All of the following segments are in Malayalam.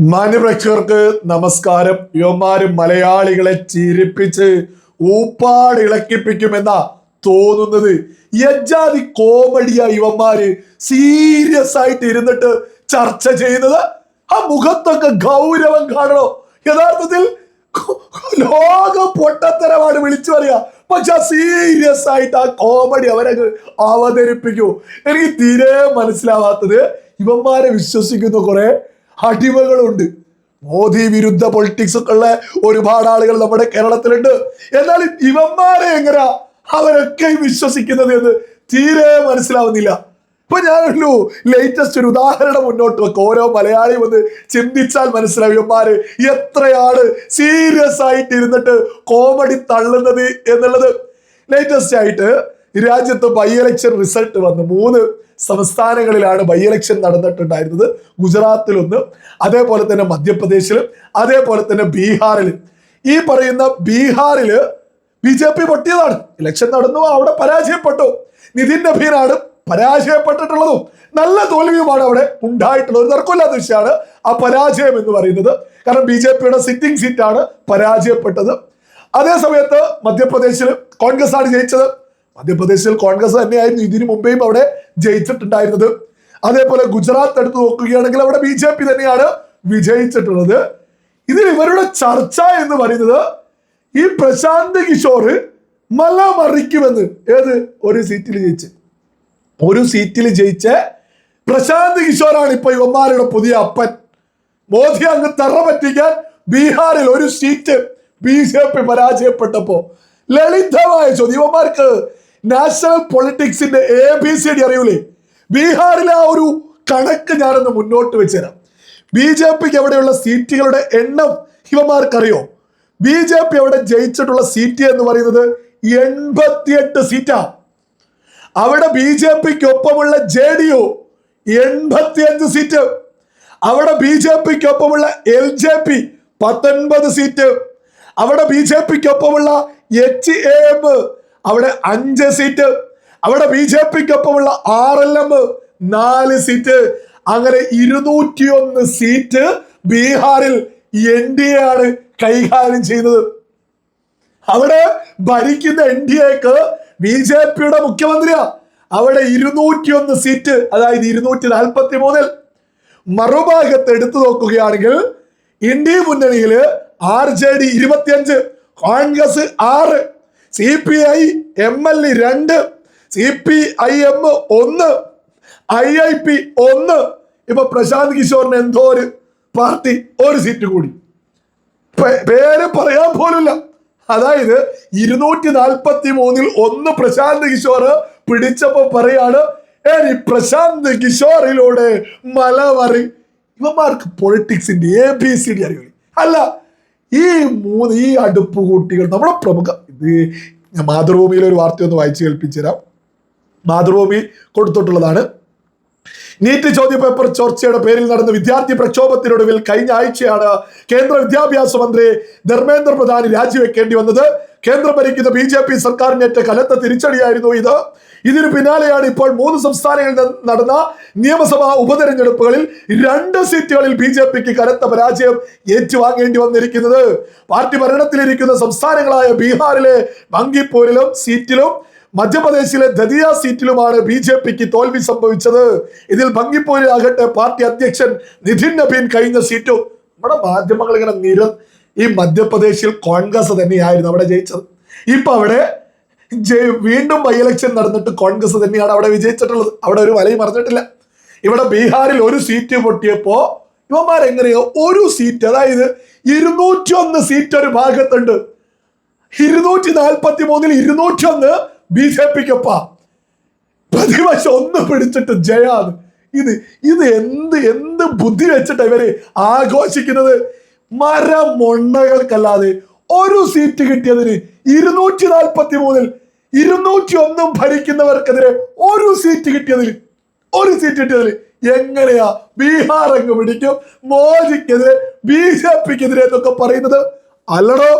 മാന്യപ്രേക്ഷകർക്ക് നമസ്കാരം. യുവമാരും മലയാളികളെ ചിരിപ്പിച്ച് ഊപ്പാട് ഇളക്കിപ്പിക്കുമെന്നാ തോന്നുന്നത്. യജാതി കോമഡിയാ ഇവന്മാര് സീരിയസ് ആയിട്ട് ഇരുന്നിട്ട് ചർച്ച ചെയ്യുന്നത്. ആ മുഖത്തൊക്കെ ഗൗരവം കാണണോ? യഥാർത്ഥത്തിൽ ലോക പൊട്ടത്തരമാണ് വിളിച്ചു പറയാ. പക്ഷെ സീരിയസ് ആയിട്ട് ആ കോമഡി അവരങ്ങ് അവതരിപ്പിക്കൂ. എനിക്ക് തീരെ മനസ്സിലാവാത്തത് ഇവന്മാരെ വിശ്വസിക്കുന്ന കുറെ അടിമകളുണ്ട്. മോദി വിരുദ്ധ പൊളിറ്റിക്സ് ഒക്കെ ഉള്ള ഒരുപാട് ആളുകൾ നമ്മുടെ കേരളത്തിലുണ്ട്. എന്നാൽ ഇവന്മാരെ എങ്ങനെയാ അവരൊക്കെ വിശ്വസിക്കുന്നത് എന്ന് തീരെ മനസ്സിലാവുന്നില്ല. ഇപ്പൊ ഞാനൊരു ലേറ്റസ്റ്റ് ഒരു ഉദാഹരണം മുന്നോട്ട് വെക്കും. ഓരോ മലയാളിയും ഒന്ന് ചിന്തിച്ചാൽ മനസ്സിലാവും ഇവന്മാര് എത്രയാണ് സീരിയസ് ആയിട്ട് ഇരുന്നിട്ട് കോമഡി തള്ളുന്നത് എന്നുള്ളത്. ലേറ്റസ്റ്റ് ആയിട്ട് രാജ്യത്ത് ബൈ ഇലക്ഷൻ റിസൾട്ട് വന്നു. 3 സംസ്ഥാനങ്ങളിലാണ് ബൈ ഇലക്ഷൻ നടന്നിട്ടുണ്ടായിരുന്നത്. ഗുജറാത്തിലൊന്ന്, അതേപോലെ തന്നെ മധ്യപ്രദേശിലും, അതേപോലെ തന്നെ ബീഹാറിലും. ഈ പറയുന്ന ബീഹാറില് BJP പൊട്ടിയതാണ്. ഇലക്ഷൻ നടന്നു, അവിടെ പരാജയപ്പെട്ടു. നിതിൻ നബീനാണ് പരാജയപ്പെട്ടിട്ടുള്ളതും. നല്ല തോൽവിയുമാണ് അവിടെ ഉണ്ടായിട്ടുള്ളത്. ഒരു തർക്കമില്ലാത്ത വിഷയമാണ് ആ പരാജയം എന്ന് പറയുന്നത്. കാരണം BJPയുടെ സിറ്റിംഗ് സീറ്റാണ് പരാജയപ്പെട്ടത്. അതേ സമയത്ത് മധ്യപ്രദേശിൽ കോൺഗ്രസ് ആണ് ജയിച്ചത്. മധ്യപ്രദേശിൽ കോൺഗ്രസ് തന്നെയായിരുന്നു ഇതിനു മുമ്പേയും അവിടെ ജയിച്ചിട്ടുണ്ടായിരുന്നത്. അതേപോലെ ഗുജറാത്ത് എടുത്ത് നോക്കുകയാണെങ്കിൽ അവിടെ BJP തന്നെയാണ് വിജയിച്ചിട്ടുള്ളത്. ഇതിൽ ഇവരുടെ ചർച്ച എന്ന് പറയുന്നത് ഈ പ്രശാന്ത് കിഷോർ മലമറിക്കുമെന്ന്. ഏത് ഒരു സീറ്റിൽ ജയിച്ച പ്രശാന്ത് കിഷോറാണ് ഇപ്പൊ ഇവന്മാരുടെ പുതിയ അപ്പൻ. മോദി അങ്ങ് തറ പറ്റിക്കാൻ ബീഹാറിൽ ഒരു സീറ്റ് BJP പരാജയപ്പെട്ടപ്പോ ലളിതമായ ചോദ്യം. ഇവന്മാർക്ക് നാഷണൽ പൊളിറ്റിക്സിന്റെ ABCD അറിയൂലേ? ബീഹാറിലെ ആ ഒരു കണക്ക് ഞാനൊന്ന് മുന്നോട്ട് വെച്ചുതരാം. BJPക്ക് എവിടെയുള്ള സീറ്റുകളുടെ എണ്ണം ഇവന്മാർക്കറിയോ? BJP അവിടെ ജയിച്ചിട്ടുള്ള സീറ്റ് എന്ന് പറയുന്നത് 88 സീറ്റാ. അവിടെ BJPക്ക് ഒപ്പമുള്ള JDU 85 സീറ്റ്. അവിടെ BJPക്ക് ഒപ്പമുള്ള LJP 19 സീറ്റ്. അവിടെ BJPക്ക് ഒപ്പമുള്ള HAM അവിടെ 5 സീറ്റ്. അവിടെ BJPക്ക് ഒപ്പമുള്ള RLM 4 സീറ്റ്. അങ്ങനെ 201 സീറ്റ് ബീഹാറിൽ NDA ആണ് കൈകാര്യം ചെയ്യുന്നത്. അവിടെ ഭരിക്കുന്ന NDAക്ക് BJPയുടെ മുഖ്യമന്ത്രിയാ. അവിടെ 201 സീറ്റ്, അതായത് 243. മറുഭാഗത്ത് എടുത്തു നോക്കുകയാണെങ്കിൽ ഇന്ത്യ മുന്നണിയില് RJD 25, Congress 6, CPI ML 2, CPIM 1, IIP 1. ഇപ്പൊ പ്രശാന്ത് കിഷോറിന് എന്തോ ഒരു പാർട്ടി ഒരു സീറ്റ് കൂടി, പേര് പറയാൻ പോലില്ല. അതായത് 243-ൽ 1 പ്രശാന്ത് കിഷോർ പിടിച്ചപ്പോ പറയാണ് പ്രശാന്ത് കിഷോറിലൂടെ മലമറി. ഇവന്മാർക്ക് പൊളിറ്റിക്സിന്റെ ABCD അറിയില്ല. അല്ല, ഈ അടുപ്പ് കൂട്ടികൾ നമ്മുടെ പ്രമുഖ ഞാൻ മാതൃഭൂമിയിലെ ഒരു വാർത്ത ഒന്ന് വായിച്ചു കേൾപ്പിച്ചു തരാം. മാതൃഭൂമി കൊടുത്തിട്ടുള്ളതാണ്. നീറ്റ് ചോദ്യപേപ്പർ ചോർച്ചയുടെ പേരിൽ നടന്ന വിദ്യാർത്ഥി പ്രക്ഷോഭത്തിനൊടുവിൽ കഴിഞ്ഞ ആഴ്ചയാണ് കേന്ദ്ര വിദ്യാഭ്യാസ മന്ത്രി ധർമ്മേന്ദ്ര പ്രധാൻ രാജിവെക്കേണ്ടി വന്നത്. കേന്ദ്രം ഭരിക്കുന്ന BJP സർക്കാരിനേറ്റ കനത്ത തിരിച്ചടിയായിരുന്നു ഇത്. ഇതിനു പിന്നാലെയാണ് ഇപ്പോൾ 3 സംസ്ഥാനങ്ങളിൽ നടന്ന നിയമസഭാ ഉപതെരഞ്ഞെടുപ്പുകളിൽ 2 സീറ്റുകളിൽ BJPക്ക് കനത്ത പരാജയം ഏറ്റുവാങ്ങേണ്ടി വന്നിരിക്കുന്നത്. പാർട്ടി ഭരണത്തിലിരിക്കുന്ന സംസ്ഥാനങ്ങളായ ബീഹാറിലെ ബങ്കിപ്പൂരിലും സീറ്റിലും മധ്യപ്രദേശിലെ ദതിയ സീറ്റിലുമാണ് BJPക്ക് തോൽവി സംഭവിച്ചത്. ഇതിൽ ബങ്കിപ്പൂരിലാകട്ടെ പാർട്ടി അധ്യക്ഷൻ നിതിൻ നബീൻ കഴിഞ്ഞ സീറ്റും. നമ്മുടെ മാധ്യമങ്ങൾ ഇങ്ങനെ ഈ മധ്യപ്രദേശിൽ കോൺഗ്രസ് തന്നെയായിരുന്നു അവിടെ ജയിച്ചത്. ഇപ്പൊ അവിടെ വീണ്ടും ബൈ ഇലക്ഷൻ നടന്നിട്ട് കോൺഗ്രസ് തന്നെയാണ് അവിടെ വിജയിച്ചിട്ടുള്ളത്. അവിടെ ഒരു വലയും മറിഞ്ഞിട്ടില്ല. ഇവിടെ ബീഹാറിൽ ഒരു സീറ്റ് പൊട്ടിയപ്പോ ഇവന്മാരെങ്ങനെയോ ഒരു സീറ്റ്, അതായത് 201 സീറ്റ് ഒരു ഭാഗത്തുണ്ട്. 243-ൽ 201 BJPക്കൊപ്പ. പ്രതിപക്ഷം 1 പിടിച്ചിട്ട് ജയാണ്. ഇത് എന്ത് ബുദ്ധി വെച്ചിട്ട് ഇവര് ആഘോഷിക്കുന്നത്? മരമൊണ്ണകൾക്കല്ലാതെ ഒരു സീറ്റ് കിട്ടിയതിന് 243-ൽ 201 ഭരിക്കുന്നവർക്കെതിരെ ഒരു സീറ്റ് കിട്ടിയതിൽ എങ്ങനെയാ ബീഹാർ അങ്ങ് പിടിക്കും? മോദിക്കെതിരെ BJPക്കെതിരെ എന്നൊക്കെ പറയുന്നത് അല്ലടോ.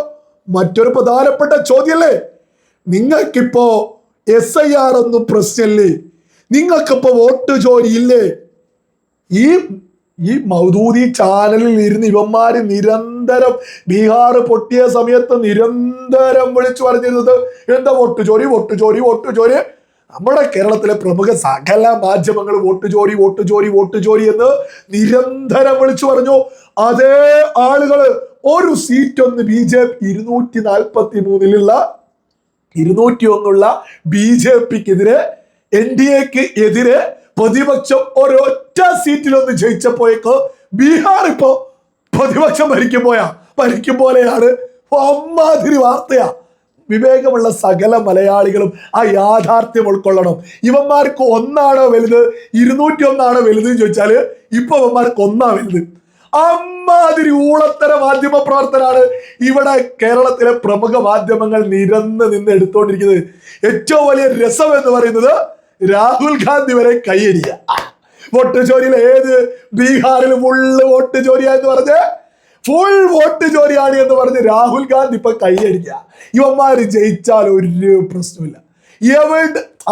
മറ്റൊരു പ്രധാനപ്പെട്ട ചോദ്യല്ലേ, നിങ്ങൾക്കിപ്പോ SIR ഒന്നും പ്രശ്നമില്ലേ? നിങ്ങൾക്കിപ്പോ വോട്ട് ജോലി ഇല്ലേ? ഈ ഈ മൗദൂദി ചാനലിൽ ഇരുന്ന് ഇവന്മാര് നിരന്തരം ബീഹാർ പൊട്ടിയ സമയത്ത് നിരന്തരം വിളിച്ചു പറഞ്ഞിരുന്നത് എന്താ വോട്ട് ചോരി വോട്ട് ചോരി വോട്ട് ചോരി. നമ്മുടെ കേരളത്തിലെ പ്രമുഖ സകല മാധ്യമങ്ങൾ വോട്ട് ചോരി വോട്ട് ചോരി വോട്ട് ചോരി എന്ന് നിരന്തരം വിളിച്ചു പറഞ്ഞു. അതേ ആളുകള് ഒരു സീറ്റ് ഒന്ന് BJP 243 201 BJPക്കെതിരെ NDAക്ക് എതിരെ പ്രതിപക്ഷം ഒരൊറ്റ സീറ്റിലൊന്ന് ജയിച്ചപ്പോഴേക്ക് ബീഹാർ ഇപ്പോ പ്രതിപക്ഷം ഭരിക്കും പോലെയാണ്. അമ്മാതിരി വാർത്തയാ. വിവേകമുള്ള സകല മലയാളികളും ആ യാഥാർത്ഥ്യം ഉൾക്കൊള്ളണം. ഇവന്മാർക്ക് ഒന്നാണോ വലുത് 201 വലുത് എന്ന് ചോദിച്ചാല് ഇപ്പൊ ഇവന്മാർക്ക് ഒന്നാ വലുത്. അമ്മാതിരി ഊളത്തര മാധ്യമ പ്രവർത്തനാണ് ഇവിടെ കേരളത്തിലെ പ്രമുഖ മാധ്യമങ്ങൾ നിരന്ന് നിന്ന് എടുത്തുകൊണ്ടിരിക്കുന്നത്. ഏറ്റവും വലിയ രസം എന്ന് പറയുന്നത് രാഹുൽ ഗാന്ധി വരെ കൈയടിയ വോട്ട് ചോരിയിൽ ഏത് ബീഹാറിൽ ഫുള്ള് വോട്ട് ചോരിയാ എന്ന് പറഞ്ഞ് ഫുൾ വോട്ട് ചോരിയാണ് എന്ന് പറഞ്ഞ് രാഹുൽ ഗാന്ധി ഇപ്പൊ കൈയടിക്കുക. ഇവന്മാര് ജയിച്ചാൽ ഒരു പ്രശ്നമില്ല.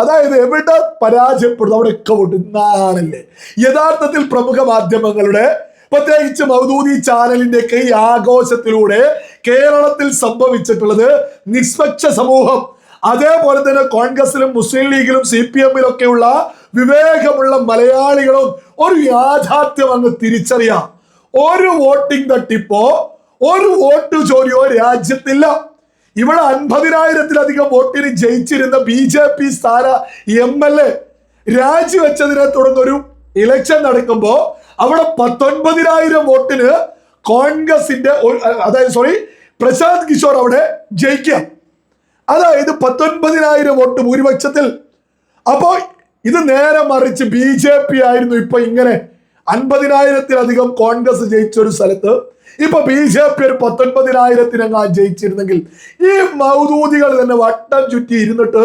അതായത് എവിടെ പരാജയപ്പെടുന്നു അവിടെയൊക്കെ വോട്ട് നാണല്ലേ. യഥാർത്ഥത്തിൽ പ്രമുഖ മാധ്യമങ്ങളുടെ പ്രത്യേകിച്ച് മൗദൂദി ചാനലിന്റെ ഒക്കെ ഈ ആഘോഷത്തിലൂടെ കേരളത്തിൽ സംഭവിച്ചിട്ടുള്ളത് നിഷ്പക്ഷ സമൂഹം, അതേപോലെ തന്നെ കോൺഗ്രസിലും മുസ്ലിം ലീഗിലും CPM ഒക്കെയുള്ള വിവേകമുള്ള മലയാളികളും ഒരു യാഥാർത്ഥ്യം അങ്ങ് തിരിച്ചറിയാം. ഒരു വോട്ടിംഗ് തട്ടിപ്പോ ഒരു വോട്ട് ചോരിയോ രാജ്യത്തില്ല. ഇവിടെ 50,000-ലധികം വോട്ടിന് ജയിച്ചിരുന്ന BJP സ്ഥാന MLA രാജിവെച്ചതിനെ തുടർന്നൊരു ഇലക്ഷൻ നടക്കുമ്പോ അവിടെ 19,000 വോട്ടിന് കോൺഗ്രസിന്റെ പ്രശാന്ത് കിഷോർ അവിടെ ജയിക്കുക. അതായത് 19,000 വോട്ട് ഭൂരിപക്ഷത്തിൽ. അപ്പോ ഇത് നേരെ മറിച്ച് BJP ആയിരുന്നു ഇപ്പൊ ഇങ്ങനെ 50,000-ലധികം കോൺഗ്രസ് ജയിച്ച ഒരു സ്ഥലത്ത് ഇപ്പൊ BJP ഒരു 19,000-നെങ്ങാൻ ജയിച്ചിരുന്നെങ്കിൽ ഈ മൗദൂദികൾ തന്നെ വട്ടം ചുറ്റി ഇരുന്നിട്ട്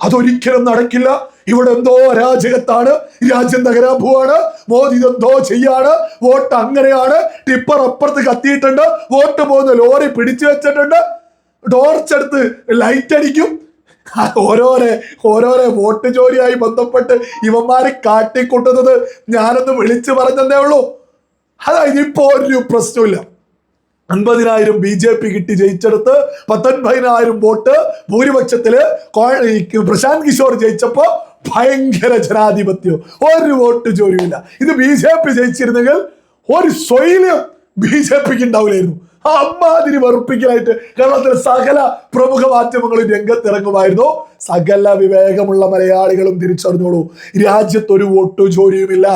അതൊരിക്കലും നടക്കില്ല, ഇവിടെ എന്തോ അരാജകത്താണ്, രാജ്യം തകരാൻ പോവാണ്, മോദി ഇതെന്തോ ചെയ്യാണ്, വോട്ട് അങ്ങനെയാണ്, ടിപ്പർ അപ്പുറത്ത് കത്തിയിട്ടുണ്ട്, വോട്ട് പോകുന്ന ലോറി പിടിച്ചു വെച്ചിട്ടുണ്ട്, ടോർച്ചെടുത്ത് ലൈറ്റ് അടിക്കും. ഓരോരോ വോട്ട് ചോരിയായി ബന്ധപ്പെട്ട് ഇവന്മാര് കാട്ടിക്കൂട്ടുന്നത് ഞാനൊന്ന് വിളിച്ചു പറഞ്ഞതേ ഉള്ളൂ. അതായത് ഇപ്പോ ഒരു പ്രശ്നമില്ല. 50,000 BJP കിട്ടി ജയിച്ചെടുത്ത് 19,000 വോട്ട് ഭൂരിപക്ഷത്തില് പ്രശാന്ത് കിഷോർ ജയിച്ചപ്പോ ഭയങ്കര ജനാധിപത്യം, ഒരു വോട്ട് ചോരിയില്ല. ഇത് BJP ജയിച്ചിരുന്നെങ്കിൽ ഒരു സ്വൈര്യം BJPക്ക് ഉണ്ടാവില്ലായിരുന്നു. അമ്മാതിരി വെറുപ്പിക്കലായിട്ട് കേരളത്തിലെ സകല പ്രമുഖ മാധ്യമങ്ങളും രംഗത്തിറങ്ങുമായിരുന്നു. സകല വിവേകമുള്ള മലയാളികളും തിരിച്ചറിഞ്ഞോളൂ, രാജ്യത്ത് ഒരു വോട്ട് ചോരിയുമില്ല,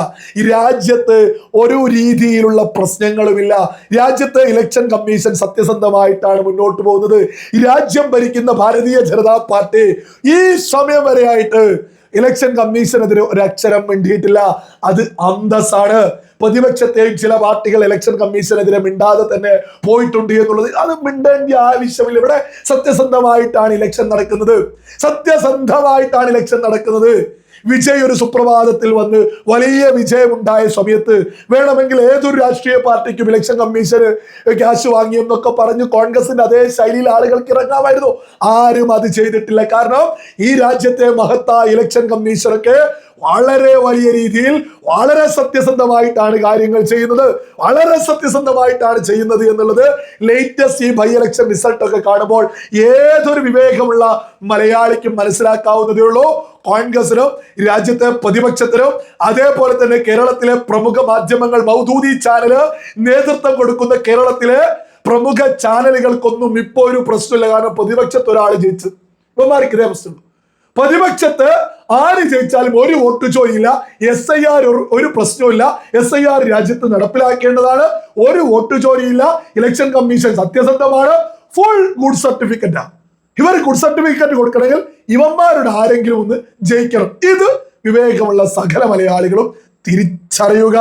രാജ്യത്ത് ഒരു രീതിയിലുള്ള പ്രശ്നങ്ങളുമില്ല, രാജ്യത്ത് ഇലക്ഷൻ കമ്മീഷൻ സത്യസന്ധമായിട്ടാണ് മുന്നോട്ട് പോകുന്നത്. രാജ്യം ഭരിക്കുന്ന ഭാരതീയ ജനതാ പാർട്ടി ഈ സമയം വരെയായിട്ട് ഇലക്ഷൻ കമ്മീഷനെതിരെ ഒരക്ഷരം മിണ്ടിയിട്ടില്ല. അത് അന്തസ്സാണ്. പ്രതിപക്ഷത്തെയും ചില പാർട്ടികൾ ഇലക്ഷൻ കമ്മീഷനെതിരെ മിണ്ടാതെ തന്നെ പോയിട്ടുണ്ട് എന്നുള്ളത് അത് മിണ്ടേണ്ട ആവശ്യമില്ല. ഇവിടെ സത്യസന്ധമായിട്ടാണ് ഇലക്ഷൻ നടക്കുന്നത്. വിജയ് ഒരു സുപ്രഭാതത്തിൽ വന്ന് വലിയ വിജയമുണ്ടായ സമയത്ത് വേണമെങ്കിൽ ഏതൊരു രാഷ്ട്രീയ പാർട്ടിക്കും ഇലക്ഷൻ കമ്മീഷന് ക്യാഷ് വാങ്ങിയെന്നൊക്കെ പറഞ്ഞ് കോൺഗ്രസിന്റെ അതേ ശൈലിയിൽ ആളുകൾക്ക് ഇറങ്ങാമായിരുന്നു. ആരും അത് ചെയ്തിട്ടില്ല. കാരണം ഈ രാജ്യത്തെ മഹത്തായ ഇലക്ഷൻ കമ്മീഷനൊക്കെ വളരെ വലിയ രീതിയിൽ വളരെ സത്യസന്ധമായിട്ടാണ് കാര്യങ്ങൾ ചെയ്യുന്നത്, എന്നുള്ളത് ലേറ്റസ്റ്റ് ഈ ബൈ ഇലക്ഷൻ റിസൾട്ട് ഒക്കെ കാണുമ്പോൾ ഏതൊരു വിവേകമുള്ള മലയാളിക്കും മനസ്സിലാക്കാവുന്നതേ ഉള്ളൂ. കോൺഗ്രസിനും രാജ്യത്തെ പ്രതിപക്ഷത്തിനും അതേപോലെ തന്നെ കേരളത്തിലെ പ്രമുഖ മാധ്യമങ്ങൾ മൗദൂദി ചാനല് നേതൃത്വം കൊടുക്കുന്ന കേരളത്തിലെ പ്രമുഖ ചാനലുകൾക്കൊന്നും ഇപ്പോ ഒരു പ്രശ്നമില്ല. കാരണം പ്രതിപക്ഷത്ത് ഒരാൾ ജയിച്ചു, ഇവന്മാർക്ക് ഇതേ പ്രശ്നമുള്ളൂ. പ്രതിപക്ഷത്ത് ആര് ജയിച്ചാലും ഒരു വോട്ട് ചോരിയില്ല. SIR ഒരു പ്രശ്നമില്ല. SIR രാജ്യത്ത് നടപ്പിലാക്കേണ്ടതാണ്. ഒരു വോട്ട് ചോരിയില്ല. ഇലക്ഷൻ കമ്മീഷൻ സത്യസന്ധമാണ്. ഫുൾ ഗുഡ് സർട്ടിഫിക്കറ്റാ. ഇവർ ഗുഡ് സർട്ടിഫിക്കറ്റ് കൊടുക്കണമെങ്കിൽ ഇവന്മാരുടെ ആരെങ്കിലും ഒന്ന് ജയിക്കണം. ഇത് വിവേകമുള്ള സകല മലയാളികളും തിരിച്ചറിയുക.